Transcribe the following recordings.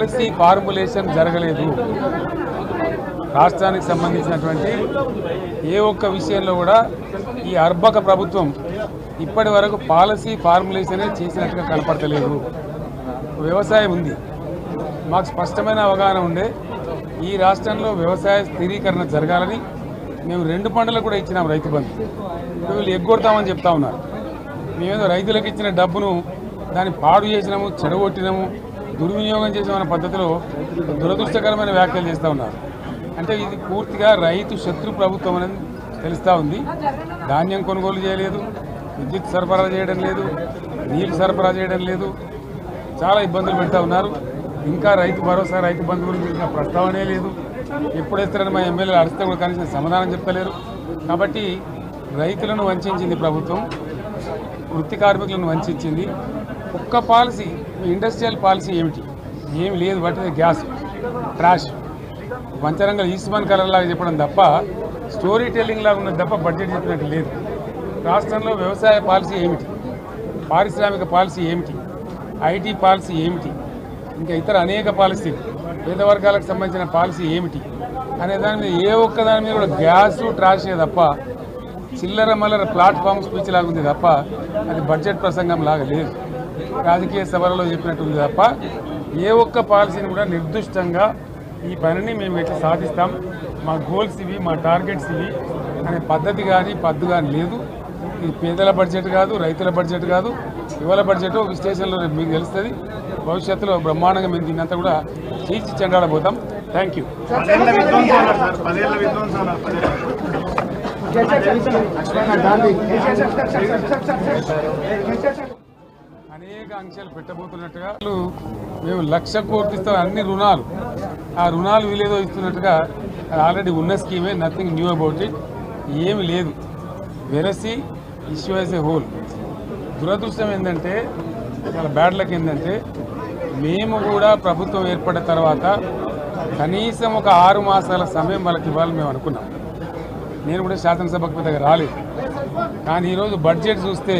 Policy formulation జరగలేదు. రాష్ట్రానికి సంబంధించినటువంటి ఏ ఒక్క విషయంలో కూడా ఈ అర్బక ప్రభుత్వం ఇప్పటి వరకు పాలసీ ఫార్ములేషనే చేసినట్టుగా కనపడతలేదు. వ్యవసాయం ఉంది, మాకు స్పష్టమైన అవగాహన ఉండే ఈ రాష్ట్రంలో వ్యవసాయ స్థిరీకరణ జరగాలని మేము 2 పంటలకు కూడా ఇచ్చినాం రైతు బంధు. వీళ్ళు ఎగ్గొడతామని చెప్తా ఉన్నారు. మేమేదో రైతులకు ఇచ్చిన డబ్బును దాన్ని పాడు చేసినాము, చెడగొట్టినాము, దుర్వినియోగం చేసామన్న పద్ధతిలో దురదృష్టకరమైన వ్యాఖ్యలు చేస్తూ ఉన్నారు. అంటే ఇది పూర్తిగా రైతు శత్రు ప్రభుత్వం అనేది తెలుస్తూ ఉంది. ధాన్యం కొనుగోలు చేయలేదు, విద్యుత్ సరఫరా చేయడం లేదు, నీళ్లు సరఫరా చేయడం లేదు, చాలా ఇబ్బందులు పెడతా ఉన్నారు. ఇంకా రైతు భరోసా, రైతు బంధు గురించి ఇంకా ప్రస్తావనే లేదు. ఎప్పుడేస్తారని మా ఎమ్మెల్యేలు అడిస్తే కూడా కనీసం సమాధానం చెప్పలేరు. కాబట్టి రైతులను వంచింది ప్రభుత్వం, వృత్తి కార్మికులను వంచింది. ఒక్క పాలసీ, ఇండస్ట్రియల్ పాలసీ ఏమిటి? ఏమి లేదు. బట్టి గ్యాస్ ట్రాష్ పంచరంగం ఈస్మాన్ కలర్ లాగా చెప్పడం తప్ప, స్టోరీ టెల్లింగ్ లాగా ఉన్నది తప్ప బడ్జెట్ చెప్పినట్టు లేదు. రాష్ట్రంలో వ్యవసాయ పాలసీ ఏమిటి, పారిశ్రామిక పాలసీ ఏమిటి, ఐటీ పాలసీ ఏమిటి, ఇంకా ఇతర అనేక పాలసీలు, పేద వర్గాలకు సంబంధించిన పాలసీ ఏమిటి అనే దాని మీద ఏ ఒక్క దాని మీద కూడా గ్యాస్ ట్రాషే తప్ప, చిల్లర మల్లర ప్లాట్ఫామ్ స్పీచ్ లాగా ఉంది తప్ప అది బడ్జెట్ ప్రసంగం లాగా లేదు. రాజకీయ సభలలో చెప్పినట్టుంది తప్ప ఏ ఒక్క పాలసీని కూడా నిర్దిష్టంగా ఈ పనిని మేము ఎట్లా సాధిస్తాం, మా గోల్స్ ఇవి, మా టార్గెట్స్ ఇవి అనే పద్ధతి కానీ పద్దు కానీ లేదు. ఇది పేదల బడ్జెట్ కాదు, రైతుల బడ్జెట్ కాదు, యువల బడ్జెట్. విశ్లేషణలో మీకు తెలుస్తుంది. భవిష్యత్తులో బ్రహ్మాండంగా మేము దీన్నంతా కూడా తీర్చి చెండాడబోతాం. Thank you. అనేక ఆంక్షలు పెట్టబోతున్నట్టుగా మేము 1,00,000 కోట్లు ఇస్తాం, అన్ని రుణాలు, ఆ రుణాలు వీలేదో ఇస్తున్నట్టుగా ఆల్రెడీ ఉన్న స్కీమే, నథింగ్ న్యూ అబౌట్ ఇట్, ఏమి లేదు. వెరసి ఇష్యూ యాజ్ ఏ హోల్. దురదృష్టం ఏంటంటే, చాలా బ్యాడ్ లక్ ఏంటంటే, మేము కూడా ప్రభుత్వం ఏర్పడిన తర్వాత కనీసం ఒక 6 మాసాల సమయం వాళ్ళకి ఇవ్వాలని మేము అనుకున్నాం. నేను కూడా శాసనసభకు దగ్గర రాలేదు. కానీ ఈరోజు బడ్జెట్ చూస్తే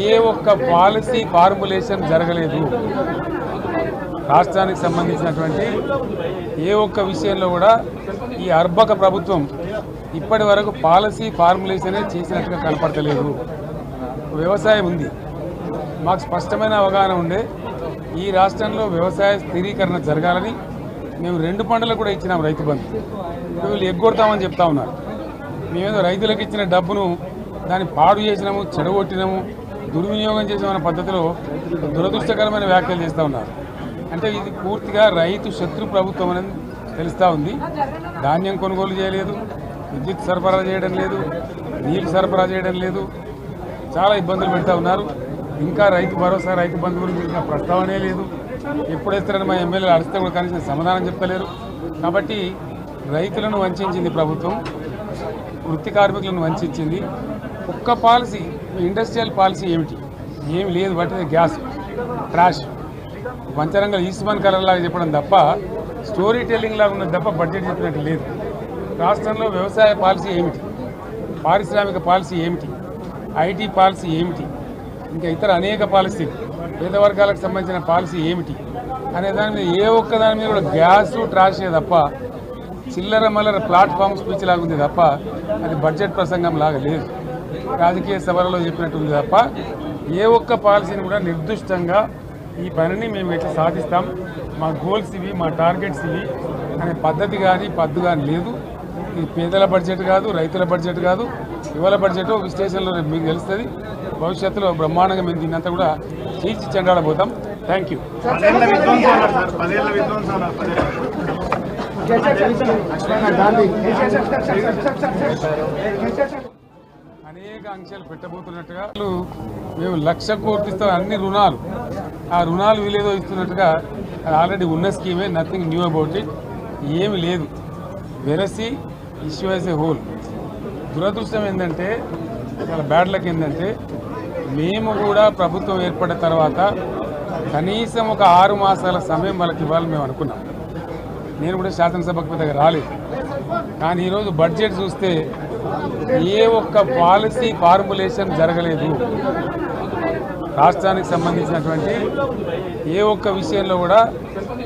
ఏ ఒక్క పాలసీ ఫార్ములేషన్ జరగలేదు. రాష్ట్రానికి సంబంధించినటువంటి ఏ ఒక్క విషయంలో కూడా ఈ అర్బక ప్రభుత్వం ఇప్పటి వరకు పాలసీ ఫార్ములేషనే చేసినట్టుగా కనపడతలేదు. వ్యవసాయం ఉంది, మాకు స్పష్టమైన అవగాహన ఉండే ఈ రాష్ట్రంలో వ్యవసాయ స్థిరీకరణ జరగాలని మేము 2 పంటలకు కూడా ఇచ్చినాం రైతు బంధు. వీళ్ళు ఎగ్గొడతామని చెప్తా ఉన్నారు. మేమేదో రైతులకు ఇచ్చిన డబ్బును దాన్ని పాడు చేసినాము, చెడగొట్టినాము, దుర్వినియోగం చేసామన్న పద్ధతిలో దురదృష్టకరమైన వ్యాఖ్యలు చేస్తూ ఉన్నారు. అంటే ఇది పూర్తిగా రైతు శత్రు ప్రభుత్వం అనేది తెలుస్తూ ఉంది. ధాన్యం కొనుగోలు చేయలేదు, విద్యుత్ సరఫరా చేయడం లేదు, నీళ్లు సరఫరా చేయడం లేదు, చాలా ఇబ్బందులు పెడతా ఉన్నారు. ఇంకా రైతు భరోసా, రైతు బంధు గురించి ఇంకా ప్రస్తావనే లేదు. ఎప్పుడేస్తారని మా ఎమ్మెల్యేలు అడిస్తే కూడా కనీసం సమాధానం చెప్పలేరు. కాబట్టి రైతులను వంచింది ప్రభుత్వం, వృత్తి కార్మికులను వంచింది. ఒక్క పాలసీ, ఇండస్ట్రియల్ పాలసీ ఏమిటి? ఏమి లేదు. బట్టి గ్యాస్ ట్రాష్ పంచరంగం ఈస్మాన్ కలర్ లాగా చెప్పడం తప్ప, స్టోరీ టెల్లింగ్ లాగా ఉన్నది తప్ప బడ్జెట్ చెప్పినట్టు లేదు. రాష్ట్రంలో వ్యవసాయ పాలసీ ఏమిటి, పారిశ్రామిక పాలసీ ఏమిటి, ఐటీ పాలసీ ఏమిటి, ఇంకా ఇతర అనేక పాలసీలు, పేద వర్గాలకు సంబంధించిన పాలసీ ఏమిటి అనే దాని మీద ఏ ఒక్క దాని మీద కూడా గ్యాస్ ట్రాషే తప్ప, చిల్లర మల్లర ప్లాట్ఫామ్ స్పీచ్ లాగా ఉంది తప్ప అది బడ్జెట్ ప్రసంగం లాగా లేదు. రాజకీయ సభలలో చెప్పినట్టుంది తప్ప ఏ ఒక్క పాలసీని కూడా నిర్దిష్టంగా ఈ పనిని మేము ఎట్లా సాధిస్తాం, మా గోల్స్ ఇవి, మా టార్గెట్స్ ఇవి అనే పద్ధతి కానీ పద్దు కానీ లేదు. ఇది పేదల బడ్జెట్ కాదు, రైతుల బడ్జెట్ కాదు, యువల బడ్జెట్. విశ్లేషణలో మీకు తెలుస్తుంది. భవిష్యత్తులో బ్రహ్మాండంగా మేము దీన్నంతా కూడా తీర్చి చెండాడబోతాం. Thank you. అనేక ఆంక్షలు పెట్టబోతున్నట్టుగా మేము 1,00,000 కోట్లు ఇస్తాం, అన్ని రుణాలు, ఆ రుణాలు వీలేదో ఇస్తున్నట్టుగా ఆల్రెడీ ఉన్న స్కీమే, నథింగ్ న్యూ అబౌట్ ఇట్, ఏమి లేదు. వెరసి ఇష్యూ యాజ్ ఏ హోల్. దురదృష్టం ఏంటంటే, చాలా బ్యాడ్ లక్ ఏంటంటే, మేము కూడా ప్రభుత్వం ఏర్పడిన తర్వాత కనీసం ఒక 6 మాసాల సమయం వాళ్ళకి ఇవ్వాలని మేము అనుకున్నాం. నేను కూడా శాసనసభకు దగ్గర రాలేదు. కానీ ఈరోజు బడ్జెట్ చూస్తే ఏ ఒక్క పాలసీ ఫార్ములేషన్ జరగలేదు. రాష్ట్రానికి సంబంధించినటువంటి ఏ ఒక్క విషయంలో కూడా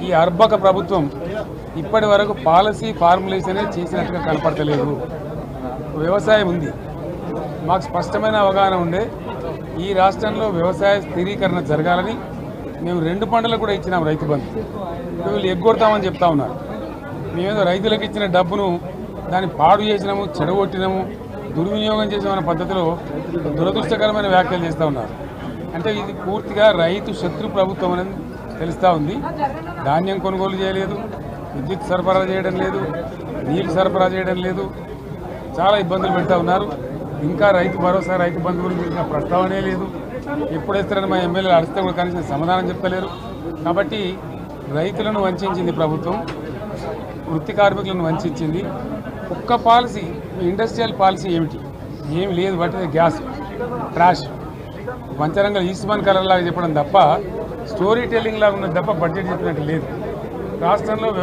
ఈ అర్బక ప్రభుత్వం ఇప్పటి వరకు పాలసీ ఫార్ములేషన్ చేసినట్టుగా కనపడతలేదు. వ్యవసాయం ఉంది, మాకు స్పష్టమైన అవగాహన ఉండే ఈ రాష్ట్రంలో వ్యవసాయ స్థిరీకరణ జరగాలని మేము 2 పంటలకు కూడా ఇచ్చినాం రైతు బంధు. వీళ్ళు ఎగ్గొడతామని చెప్తా ఉన్నారు. మేమేదో రైతులకు ఇచ్చిన డబ్బును దాన్ని పాడు చేసినాము, చెడగొట్టినాము, దుర్వినియోగం చేసామన్న పద్ధతిలో దురదృష్టకరమైన వ్యాఖ్యలు చేస్తూ ఉన్నారు. అంటే ఇది పూర్తిగా రైతు శత్రు ప్రభుత్వం అనేది తెలుస్తూ ఉంది. ధాన్యం కొనుగోలు చేయలేదు, విద్యుత్ సరఫరా చేయడం లేదు, నీళ్ళు సరఫరా చేయడం లేదు, చాలా ఇబ్బందులు పెడతా ఉన్నారు. ఇంకా రైతు భరోసా, రైతు బంధు గురించి ప్రస్తావనే లేదు. ఎప్పుడు వేస్తారని మా ఎమ్మెల్యేలు అడిగితే కూడా కనీసం సమాధానం చెప్తలేరు. కాబట్టి రైతులను వంచింది ప్రభుత్వం, వృత్తి కార్మికులను వంచింది. ఒక్క పాలసీ, ఇండస్ట్రియల్ పాలసీ ఏమి లేదు. బట్టి గ్యాస్ ట్రాష్ వంచరంగా ఈస్మాన్ కలర్ లాగా చెప్పడం తప్ప, స్టోరీ టెల్లింగ్ లాగా ఉన్నది తప్ప బడ్జెట్ చెప్పినట్టు లేదు. రాష్ట్రంలో